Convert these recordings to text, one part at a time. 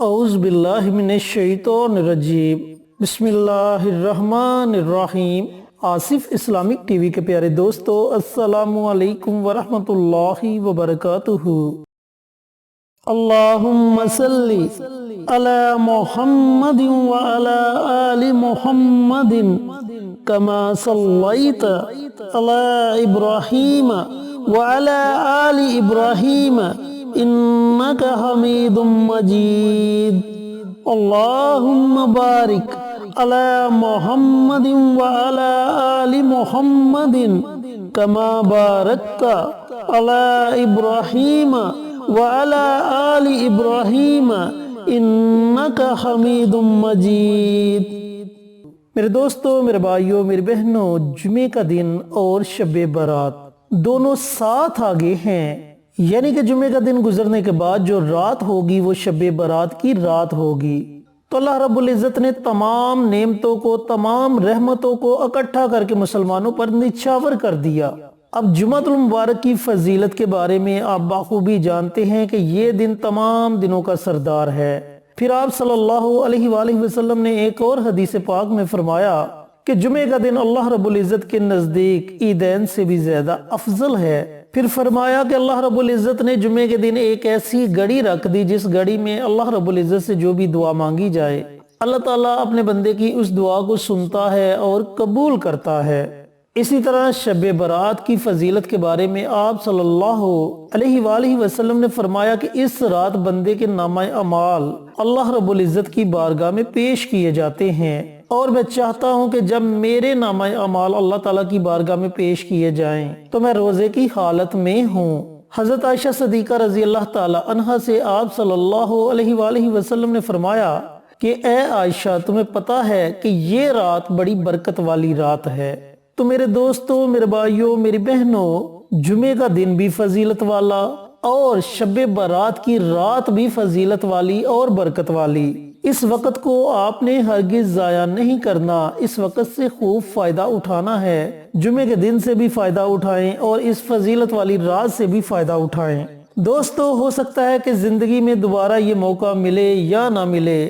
اعوذ باللہ من الشیطان الرجیم بسم اللہ الرحمن الرحیم۔ آصف اسلامک ٹی وی کے پیارے دوستو، السلام علیکم ورحمۃ اللہ وبرکاتہ۔ اللہم صلی علی محمد وعلی آل محمد کما صلیت علی ابراہیم وعلی آل ابراہیم انک حمید مجید۔ اللہم بارک علی محمد وعلی آل محمد کما بارکت علی ابراہیم وعلی آل ابراہیم انک حمید مجید۔ میرے دوستو، میرے بھائیوں، میری بہنوں، جمعے کا دن اور شب برات دونوں ساتھ آگے ہیں، یعنی کہ جمعے کا دن گزرنے کے بعد جو رات ہوگی وہ شب برات کی رات ہوگی۔ تو اللہ رب العزت نے تمام نعمتوں کو، تمام رحمتوں کو اکٹھا کر کے مسلمانوں پر نچھاور کر دیا۔ اب جمعۃ المبارک کی فضیلت کے بارے میں آپ بخوبی جانتے ہیں کہ یہ دن تمام دنوں کا سردار ہے۔ پھر آپ صلی اللہ علیہ وآلہ وسلم نے ایک اور حدیث پاک میں فرمایا کہ جمعے کا دن اللہ رب العزت کے نزدیک عیدین سے بھی زیادہ افضل ہے۔ پھر فرمایا کہ اللہ رب العزت نے جمعے کے دن ایک ایسی گھڑی رکھ دی جس گھڑی میں اللہ رب العزت سے جو بھی دعا مانگی جائے، اللہ تعالیٰ اپنے بندے کی اس دعا کو سنتا ہے اور قبول کرتا ہے۔ اسی طرح شب برات کی فضیلت کے بارے میں آپ صلی اللہ علیہ وآلہ وسلم نے فرمایا کہ اس رات بندے کے نامہ اعمال اللہ رب العزت کی بارگاہ میں پیش کیے جاتے ہیں، اور میں چاہتا ہوں کہ جب میرے نامہ اعمال اللہ تعالیٰ کی بارگاہ میں پیش کیے جائیں تو میں روزے کی حالت میں ہوں۔ حضرت عائشہ صدیقہ رضی اللہ تعالی عنہا سے آپ صلی اللہ علیہ وآلہ وسلم نے فرمایا کہ اے عائشہ، تمہیں پتہ ہے کہ یہ رات بڑی برکت والی رات ہے۔ تو میرے دوستوں، میرے بھائیوں، میری بہنوں، جمعے کا دن بھی فضیلت والا اور شب برات کی رات بھی فضیلت والی اور برکت والی۔ اس وقت کو آپ نے ہرگز ضائع نہیں کرنا، اس وقت سے خوب فائدہ اٹھانا ہے۔ جمعے کے دن سے بھی فائدہ اٹھائیں اور اس فضیلت والی رات سے بھی فائدہ اٹھائیں۔ دوستو، ہو سکتا ہے کہ زندگی میں دوبارہ یہ موقع ملے یا نہ ملے،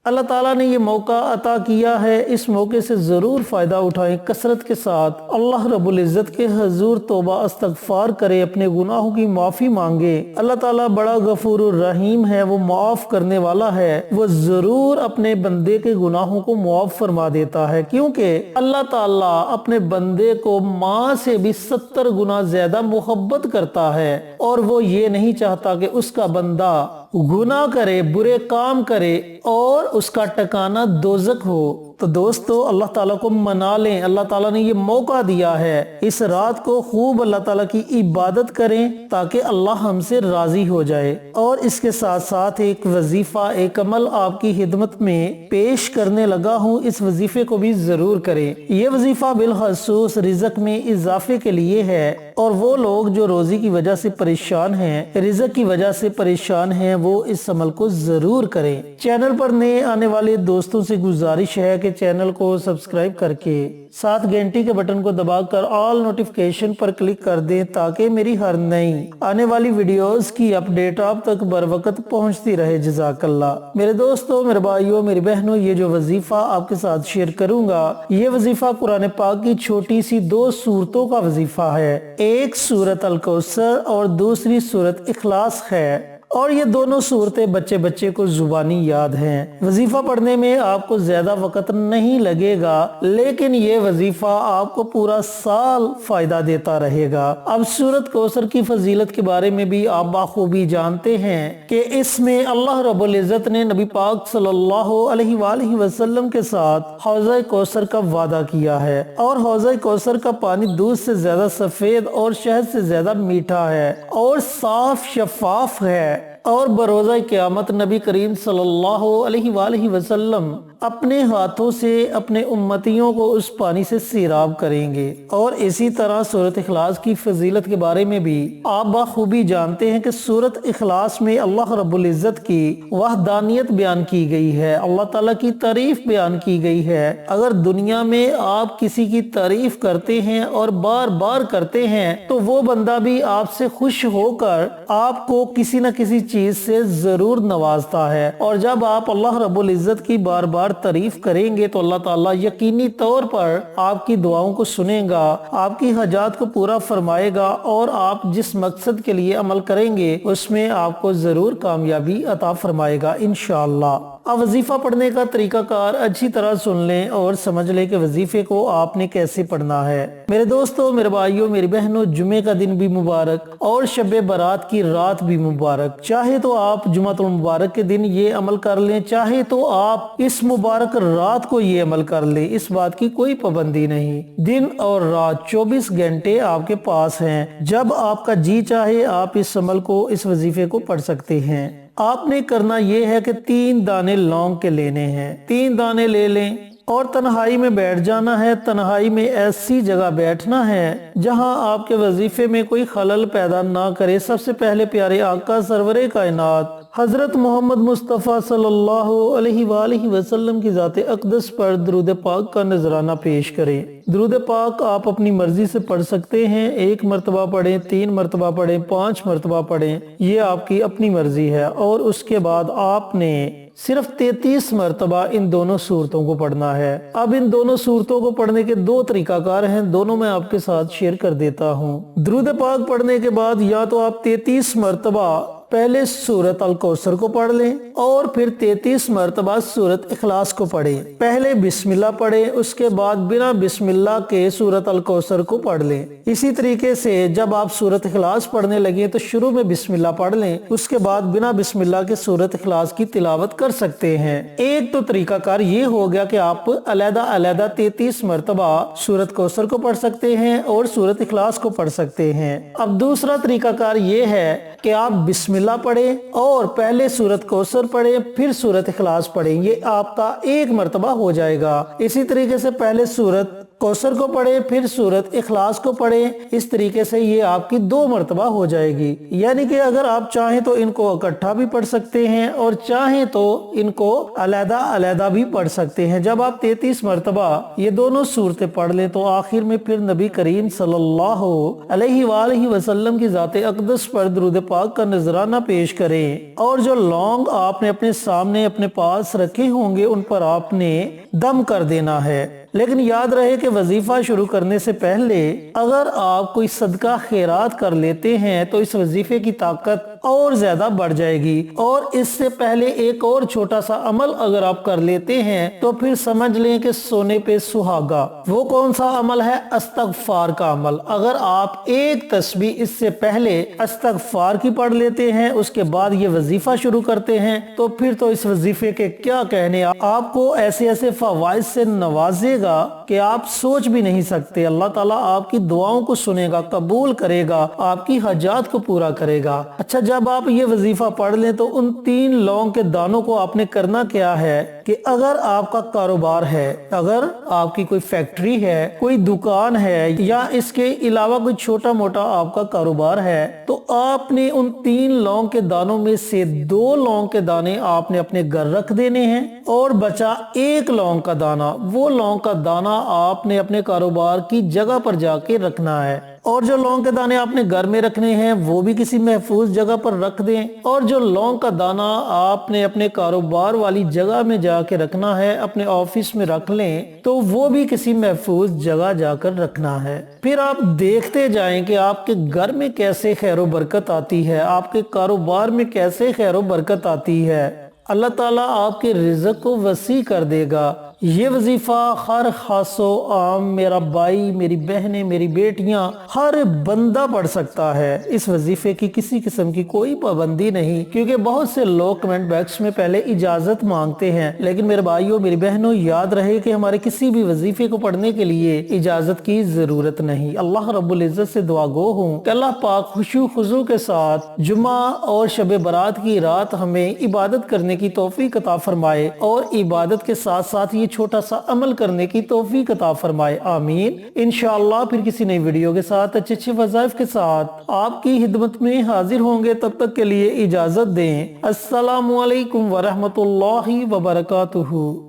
اللہ تعالیٰ نے یہ موقع عطا کیا ہے، اس موقع سے ضرور فائدہ اٹھائیں، کثرت کے ساتھ اللہ رب العزت کے حضور توبہ استغفار کرے، اپنے گناہوں کی معافی مانگے۔ اللہ تعالیٰ بڑا غفور الرحیم ہے، وہ معاف کرنے والا ہے، وہ ضرور اپنے بندے کے گناہوں کو معاف فرما دیتا ہے، کیونکہ اللہ تعالیٰ اپنے بندے کو ماں سے بھی 70 گنا زیادہ محبت کرتا ہے، اور وہ یہ نہیں چاہتا کہ اس کا بندہ گناہ کرے، برے کام کرے اور اس کا ٹھکانہ دوزخ ہو۔ تو دوستو، اللہ تعالیٰ کو منا لیں، اللہ تعالیٰ نے یہ موقع دیا ہے، اس رات کو خوب اللہ تعالیٰ کی عبادت کریں تاکہ اللہ ہم سے راضی ہو جائے۔ اور اس کے ساتھ ساتھ ایک وظیفہ، ایک عمل آپ کی خدمت میں پیش کرنے لگا ہوں، اس وظیفے کو بھی ضرور کریں۔ یہ وظیفہ بالخصوص رزق میں اضافے کے لیے ہے، اور وہ لوگ جو روزی کی وجہ سے پریشان ہیں، رزق کی وجہ سے پریشان ہیں، وہ اس عمل کو ضرور کریں۔ چینل پر نئے آنے والے دوستوں سے گزارش ہے کہ چینل کو سبسکرائب کر کے ساتھ گھنٹی کے بٹن کو دبا کر آل نوٹیفیکیشن پر کلک کر دیں تاکہ میری ہر نئی آنے والی ویڈیوز کی اپڈیٹ آپ تک بر وقت پہنچتی رہے۔ جزاک اللہ۔ میرے دوستوں، میرے بھائیوں، میری بہنوں، یہ جو وظیفہ آپ کے ساتھ شیئر کروں گا، یہ وظیفہ قرآن پاک کی چھوٹی سی 2 سورتوں کا وظیفہ ہے۔ ایک سورت الکوثر اور دوسری سورت اخلاص ہے، اور یہ دونوں صورتیں بچے کو زبانی یاد ہیں۔ وظیفہ پڑھنے میں آپ کو زیادہ وقت نہیں لگے گا، لیکن یہ وظیفہ آپ کو پورا سال فائدہ دیتا رہے گا۔ اب سورت کوثر کی فضیلت کے بارے میں بھی آپ بخوبی جانتے ہیں کہ اس میں اللہ رب العزت نے نبی پاک صلی اللہ علیہ وآلہ وسلم کے ساتھ حوضہ کوثر کا وعدہ کیا ہے، اور حوضہ کوثر کا پانی دودھ سے زیادہ سفید اور شہد سے زیادہ میٹھا ہے اور صاف شفاف ہے، اور بروزہ قیامت نبی کریم صلی اللہ علیہ وآلہ وسلم اپنے ہاتھوں سے اپنے امتیوں کو اس پانی سے سیراب کریں گے۔ اور اسی طرح سورۃ اخلاص کی فضیلت کے بارے میں بھی آپ بخوبی جانتے ہیں کہ سورۃ اخلاص میں اللہ رب العزت کی وحدانیت بیان کی گئی ہے، اللہ تعالیٰ کی تعریف بیان کی گئی ہے۔ اگر دنیا میں آپ کسی کی تعریف کرتے ہیں اور بار بار کرتے ہیں تو وہ بندہ بھی آپ سے خوش ہو کر آپ کو کسی نہ کسی چیز سے ضرور نوازتا ہے، اور جب آپ اللہ رب العزت کی بار بار تعریف کریں گے تو اللہ تعالیٰ یقینی طور پر آپ کی دعاؤں کو سنے گا، آپ کی حاجات کو پورا فرمائے گا، اور آپ جس مقصد کے لیے عمل کریں گے اس میں آپ کو ضرور کامیابی عطا فرمائے گا انشاءاللہ۔ اب وظیفہ پڑھنے کا طریقہ کار اچھی طرح سن لیں اور سمجھ لیں کہ وظیفے کو آپ نے کیسے پڑھنا ہے۔ میرے دوستو، میرے بھائیوں، میری بہنوں، جمعے کا دن بھی مبارک اور شب برات کی رات بھی مبارک۔ چاہے تو آپ جمعۃ المبارک کے دن یہ عمل کر لیں، چاہے تو آپ اس مبارک رات کو یہ عمل کر لیں، اس بات کی کوئی پابندی نہیں۔ دن اور رات 24 گھنٹے آپ کے پاس ہیں، جب آپ کا جی چاہے آپ اس عمل کو، اس وظیفے کو پڑھ سکتے ہیں۔ آپ نے کرنا یہ ہے کہ 3 دانے لونگ کے لینے ہیں، 3 دانے لے لیں اور تنہائی میں بیٹھ جانا ہے۔ تنہائی میں ایسی جگہ بیٹھنا ہے جہاں آپ کے وظیفے میں کوئی خلل پیدا نہ کرے۔ سب سے پہلے پیارے آقا سرور کائنات حضرت محمد مصطفیٰ صلی اللہ علیہ وآلہ وسلم کی ذات اقدس پر درود پاک کا نذرانہ پیش کریں۔ درود پاک آپ اپنی مرضی سے پڑھ سکتے ہیں، 1 مرتبہ پڑھیں، 3 مرتبہ پڑھیں، 5 مرتبہ پڑھیں، یہ آپ کی اپنی مرضی ہے۔ اور اس کے بعد آپ نے صرف 33 مرتبہ ان دونوں سورتوں کو پڑھنا ہے۔ اب ان دونوں سورتوں کو پڑھنے کے 2 طریقہ کار ہیں، دونوں میں آپ کے ساتھ شیئر کر دیتا ہوں۔ درود پاک پڑھنے کے بعد یا تو آپ 33 مرتبہ پہلے سورۃ الکوثر کو پڑھ لیں اور پھر 33 مرتبہ سورۃ اخلاص کو پڑھیں۔ پہلے بسم اللہ پڑھیں، اس کے بعد بنا بسم اللہ کے سورۃ الکوثر کو پڑھ لیں۔ اسی طریقے سے جب آپ سورۃ اخلاص پڑھنے لگیں تو شروع میں بسم اللہ پڑھ لیں، اس کے بعد بنا بسم اللہ کے سورۃ اخلاص کی تلاوت کر سکتے ہیں۔ ایک تو طریقہ کار یہ ہو گیا کہ آپ علیحدہ علیحدہ 33 مرتبہ سورۃ کوثر کو پڑھ سکتے ہیں اور سورۃ اخلاص کو پڑھ سکتے ہیں۔ اب دوسرا طریقہ کار یہ ہے کہ آپ بسم اللہ پڑھیں اور پہلے سورۃ کوثر پڑھیں پھر سورۃ اخلاص پڑھیں، یہ آپ کا 1 مرتبہ ہو جائے گا۔ اسی طریقے سے پہلے سورۃ کوثر کو پڑھیں پھر سورۃ اخلاص کو پڑھیں، اس طریقے سے یہ آپ کی 2 مرتبہ ہو جائے گی۔ یعنی کہ اگر آپ چاہیں تو ان کو اکٹھا بھی پڑھ سکتے ہیں اور چاہیں تو ان کو علیحدہ علیحدہ بھی پڑھ سکتے ہیں۔ جب آپ 33 مرتبہ یہ دونوں سورتیں پڑھ لیں تو آخر میں پھر نبی کریم صلی اللہ علیہ وآلہ وسلم کی ذات اقدس پر درود پاک کا نذرانہ پیش کریں، اور جو لونگ آپ نے اپنے سامنے اپنے پاس رکھے ہوں گے ان پر آپ نے دم کر دینا ہے۔ لیکن یاد رہے کہ وظیفہ شروع کرنے سے پہلے اگر آپ کوئی صدقہ خیرات کر لیتے ہیں تو اس وظیفے کی طاقت اور زیادہ بڑھ جائے گی، اور اس سے پہلے ایک اور چھوٹا سا عمل اگر آپ کر لیتے ہیں تو پھر سمجھ لیں کہ سونے پہ سہاگا۔ وہ کون سا عمل ہے؟ استغفار کا عمل۔ اگر آپ ایک تسبیح اس سے پہلے استغفار کی پڑھ لیتے ہیں اس کے بعد یہ وظیفہ شروع کرتے ہیں تو پھر تو اس وظیفے کے کیا کہنے، آپ کو ایسے ایسے فوائد سے نوازے گا کہ آپ سوچ بھی نہیں سکتے۔ اللہ تعالیٰ آپ کی دعاؤں کو سنے گا، قبول کرے گا، آپ کی حاجات کو پورا کرے گا۔ اچھا، جب آپ یہ وظیفہ پڑھ لیں تو ان 3 لونگ کے دانوں کو آپ نے کرنا کیا ہے کہ اگر آپ کا کاروبار ہے، اگر آپ کی کوئی فیکٹری ہے، کوئی دکان ہے، یا اس کے علاوہ کوئی چھوٹا موٹا آپ کا کاروبار ہے، تو آپ نے ان 3 لونگ کے دانوں میں سے 2 لونگ کے دانے آپ نے اپنے گھر رکھ دینے ہیں، اور بچا 1 لونگ کا دانہ، وہ لونگ کا دانہ آپ نے اپنے کاروبار کی جگہ پر جا کے رکھنا ہے۔ اور جو لونگ کے دانے آپ نے گھر میں رکھنے ہیں وہ بھی کسی محفوظ جگہ پر رکھ دیں، اور جو لونگ کا دانہ آپ نے اپنے کاروبار والی جگہ میں جا کے رکھنا ہے، اپنے آفس میں رکھ لیں، تو وہ بھی کسی محفوظ جگہ جا کر رکھنا ہے۔ پھر آپ دیکھتے جائیں کہ آپ کے گھر میں کیسے خیر و برکت آتی ہے، آپ کے کاروبار میں کیسے خیر و برکت آتی ہے۔ اللہ تعالیٰ آپ کے رزق کو وسیع کر دے گا، یہ وظیفہ ہر خاص و عام، میرا بھائی، میری بہنیں، میری بیٹیاں، ہر بندہ پڑھ سکتا ہے۔ اس وظیفے کی کسی قسم کی کوئی پابندی نہیں، کیونکہ بہت سے لوگ کمنٹ باکس میں پہلے اجازت مانگتے ہیں، لیکن میرے بھائیوں، میری بہنوں، یاد رہے کہ ہمارے کسی بھی وظیفے کو پڑھنے کے لیے اجازت کی ضرورت نہیں۔ اللہ رب العزت سے دعا گو ہوں کہ اللہ پاک خشوع خضوع کے ساتھ جمعہ اور شب برات کی رات ہمیں عبادت کرنے کی توفیق عطا فرمائے، اور عبادت کے ساتھ ساتھ یہ چھوٹا سا عمل کرنے کی توفیق عطا فرمائے، آمین۔ انشاءاللہ پھر کسی نئی ویڈیو کے ساتھ اچھے وظائف کے ساتھ آپ کی خدمت میں حاضر ہوں گے، تب تک کے لیے اجازت دیں۔ السلام علیکم ورحمۃ اللہ وبرکاتہ۔